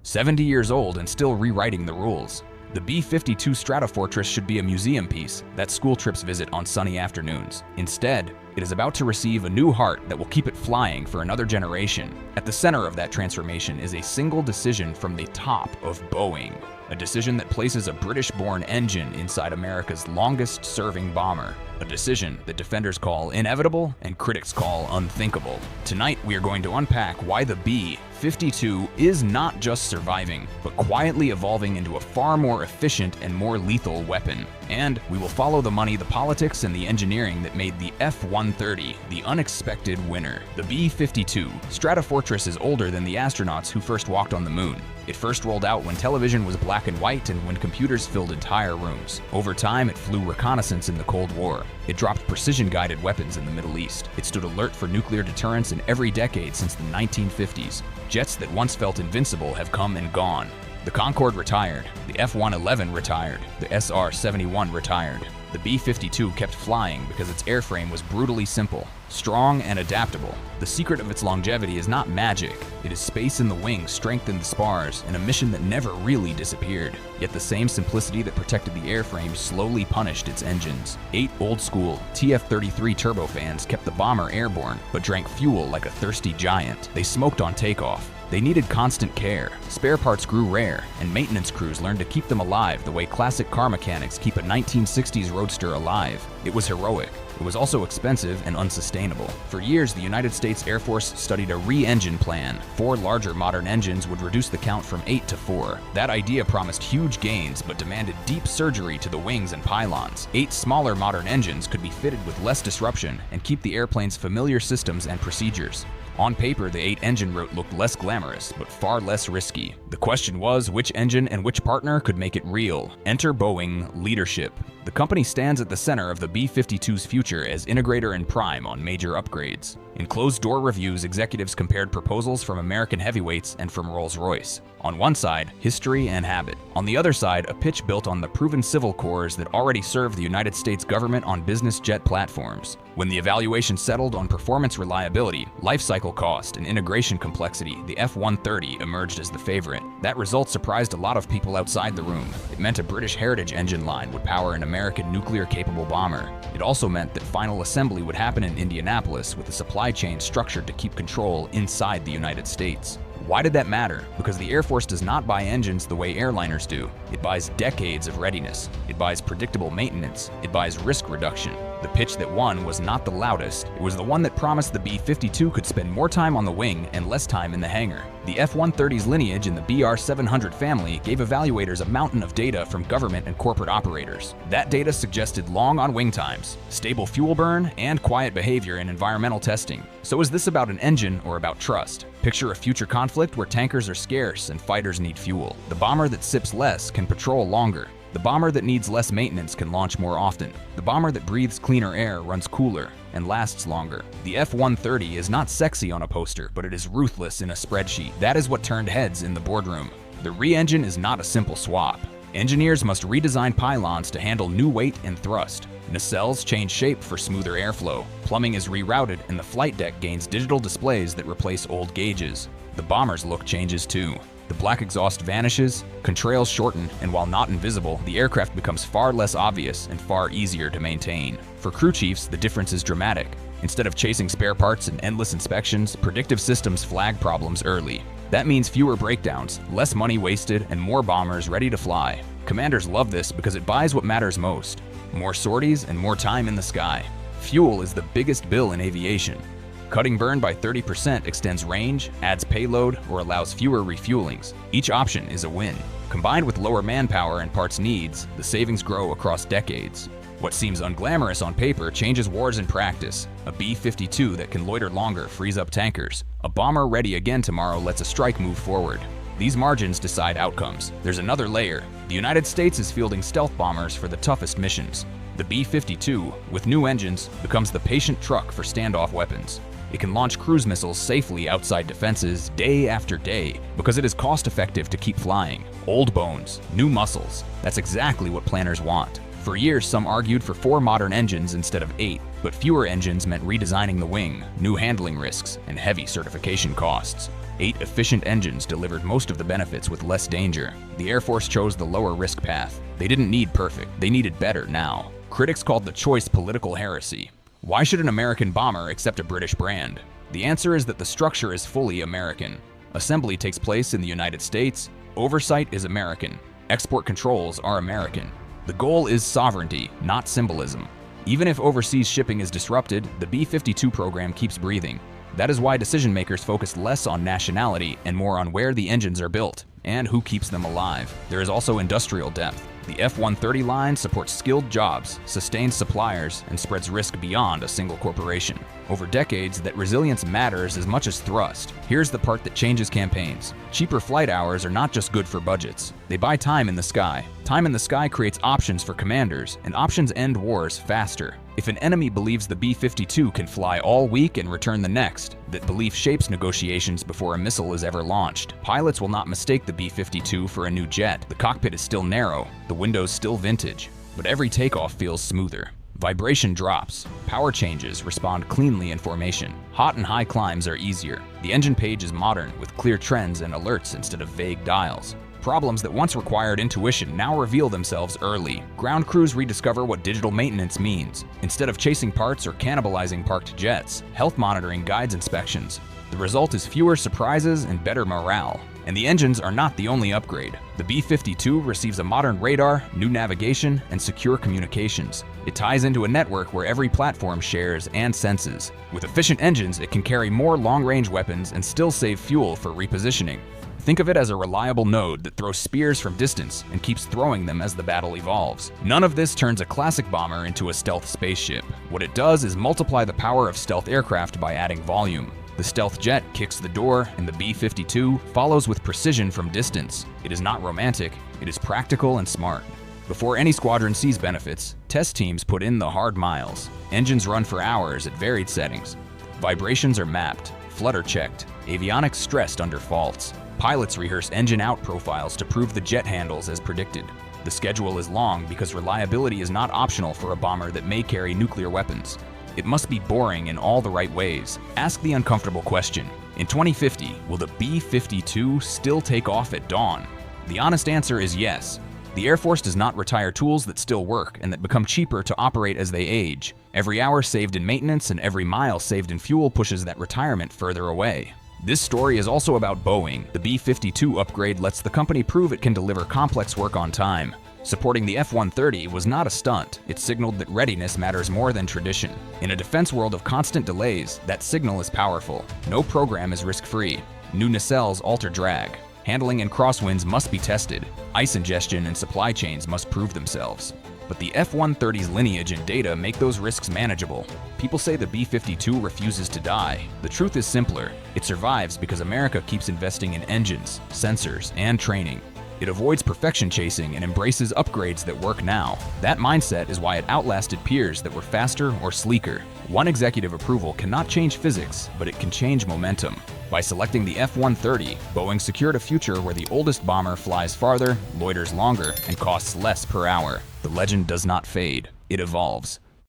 70 years old and still rewriting the rules. The B52 Stratofortress should be a museum piece that school trips visit on sunny afternoons. Instead, it is about to receive a new heart that will keep it flying for another generation. At the center of that transformation is a single decision from the top of Boeing. A decision that places a British-born engine inside America's longest-serving bomber. A decision that defenders call inevitable and critics call unthinkable. Tonight, we are going to unpack why the B52 is not just surviving, but quietly evolving into a far more efficient and more lethal weapon. And we will follow the money, the politics, and the engineering that made the F-130 the unexpected winner. The B52 Stratofortress is older than the astronauts who first walked on the moon. It first rolled out when television was black and white and when computers filled entire rooms. Over time, it flew reconnaissance in the Cold War. It dropped precision-guided weapons in the Middle East. It stood alert for nuclear deterrence in every decade since the 1950s. Jets that once felt invincible have come and gone. The Concorde retired, the F-111 retired, the SR-71 retired. The B-52 kept flying because its airframe was brutally simple, strong, and adaptable. The secret of its longevity is not magic. It is space in the wings, strength in the spars, and a mission that never really disappeared. Yet the same simplicity that protected the airframe slowly punished its engines. 8 old-school TF-33 turbofans kept the bomber airborne, but drank fuel like a thirsty giant. They smoked on takeoff. They needed constant care, spare parts grew rare, and maintenance crews learned to keep them alive the way classic car mechanics keep a 1960s Roadster alive. It was heroic. It was also expensive and unsustainable. For years, the United States Air Force studied a re-engine plan. 4 larger modern engines would reduce the count from 8 to 4. That idea promised huge gains, but demanded deep surgery to the wings and pylons. 8 smaller modern engines could be fitted with less disruption and keep the airplane's familiar systems and procedures. On paper, the 8-engine route looked less glamorous, but far less risky. The question was, which engine and which partner could make it real? Enter Boeing leadership. The company stands at the center of the B-52's future as integrator and prime on major upgrades. In closed-door reviews, executives compared proposals from American heavyweights and from Rolls-Royce. On one side, history and habit. On the other side, a pitch built on the proven civil cores that already serve the United States government on business jet platforms. When the evaluation settled on performance reliability, life cycle cost, and integration complexity, the F-130 emerged as the favorite. That result surprised a lot of people outside the room. It meant a British Heritage engine line would power an American nuclear-capable bomber. It also meant that final assembly would happen in Indianapolis with a supply chain structured to keep control inside the United States. Why did that matter? Because the Air Force does not buy engines the way airliners do. It buys decades of readiness. It buys predictable maintenance. It buys risk reduction. The pitch that won was not the loudest. It was the one that promised the B-52 could spend more time on the wing and less time in the hangar. The F-130's lineage in the BR-700 family gave evaluators a mountain of data from government and corporate operators. That data suggested long on-wing times, stable fuel burn, and quiet behavior in environmental testing. So is this about an engine or about trust? Picture a future conflict where tankers are scarce and fighters need fuel. The bomber that sips less can patrol longer. The bomber that needs less maintenance can launch more often. The bomber that breathes cleaner air runs cooler and lasts longer. The F-130 is not sexy on a poster, but it is ruthless in a spreadsheet. That is what turned heads in the boardroom. The re-engine is not a simple swap. Engineers must redesign pylons to handle new weight and thrust. Nacelles change shape for smoother airflow. Plumbing is rerouted, and the flight deck gains digital displays that replace old gauges. The bomber's look changes too. The black exhaust vanishes, contrails shorten, and while not invisible, the aircraft becomes far less obvious and far easier to maintain. For crew chiefs, the difference is dramatic. Instead of chasing spare parts and endless inspections, predictive systems flag problems early. That means fewer breakdowns, less money wasted, and more bombers ready to fly. Commanders love this because it buys what matters most: more sorties and more time in the sky. Fuel is the biggest bill in aviation. Cutting burn by 30% extends range, adds payload, or allows fewer refuelings. Each option is a win. Combined with lower manpower and parts needs, the savings grow across decades. What seems unglamorous on paper changes wars in practice. A B-52 that can loiter longer frees up tankers. A bomber ready again tomorrow lets a strike move forward. These margins decide outcomes. There's another layer. The United States is fielding stealth bombers for the toughest missions. The B-52, with new engines, becomes the patient truck for standoff weapons. It can launch cruise missiles safely outside defenses day after day because it is cost-effective to keep flying. Old bones, new muscles. That's exactly what planners want. For years, some argued for 4 modern engines instead of 8, but fewer engines meant redesigning the wing, new handling risks, and heavy certification costs. 8 efficient engines delivered most of the benefits with less danger. The Air Force chose the lower-risk path. They didn't need perfect, they needed better now. Critics called the choice political heresy. Why should an American bomber accept a British brand? The answer is that the structure is fully American. Assembly takes place in the United States, oversight is American, export controls are American. The goal is sovereignty, not symbolism. Even if overseas shipping is disrupted, the B-52 program keeps breathing. That is why decision-makers focus less on nationality and more on where the engines are built and who keeps them alive. There is also industrial depth. The F-130 line supports skilled jobs, sustains suppliers, and spreads risk beyond a single corporation. Over decades, that resilience matters as much as thrust. Here's the part that changes campaigns. Cheaper flight hours are not just good for budgets. They buy time in the sky. Time in the sky creates options for commanders, and options end wars faster. If an enemy believes the B-52 can fly all week and return the next, that belief shapes negotiations before a missile is ever launched. Pilots will not mistake the B-52 for a new jet. The cockpit is still narrow, the windows still vintage, but every takeoff feels smoother. Vibration drops, power changes respond cleanly in formation. Hot and high climbs are easier. The engine page is modern, with clear trends and alerts instead of vague dials. Problems that once required intuition now reveal themselves early. Ground crews rediscover what digital maintenance means. Instead of chasing parts or cannibalizing parked jets, health monitoring guides inspections. The result is fewer surprises and better morale. And the engines are not the only upgrade. The B-52 receives a modern radar, new navigation, and secure communications. It ties into a network where every platform shares and senses. With efficient engines, it can carry more long-range weapons and still save fuel for repositioning. Think of it as a reliable node that throws spears from distance and keeps throwing them as the battle evolves. None of this turns a classic bomber into a stealth spaceship. What it does is multiply the power of stealth aircraft by adding volume. The stealth jet kicks the door, and the B-52 follows with precision from distance. It is not romantic, it is practical and smart. Before any squadron sees benefits, test teams put in the hard miles. Engines run for hours at varied settings. Vibrations are mapped, flutter checked, avionics stressed under faults. Pilots rehearse engine-out profiles to prove the jet handles as predicted. The schedule is long because reliability is not optional for a bomber that may carry nuclear weapons. It must be boring in all the right ways. Ask the uncomfortable question. In 2050, will the B-52 still take off at dawn? The honest answer is yes. The Air Force does not retire tools that still work and that become cheaper to operate as they age. Every hour saved in maintenance and every mile saved in fuel pushes that retirement further away. This story is also about Boeing. The B-52 upgrade lets the company prove it can deliver complex work on time. Supporting the F-130 was not a stunt. It signaled that readiness matters more than tradition. In a defense world of constant delays, that signal is powerful. No program is risk-free. New nacelles alter drag. Handling in crosswinds must be tested. Ice ingestion and supply chains must prove themselves. But the F-130's lineage and data make those risks manageable. People say the B-52 refuses to die. The truth is simpler. It survives because America keeps investing in engines, sensors, and training. It avoids perfection chasing and embraces upgrades that work now. That mindset is why it outlasted peers that were faster or sleeker. One executive approval cannot change physics, but it can change momentum. By selecting the F-130, Boeing secured a future where the oldest bomber flies farther, loiters longer, and costs less per hour. The legend does not fade, it evolves.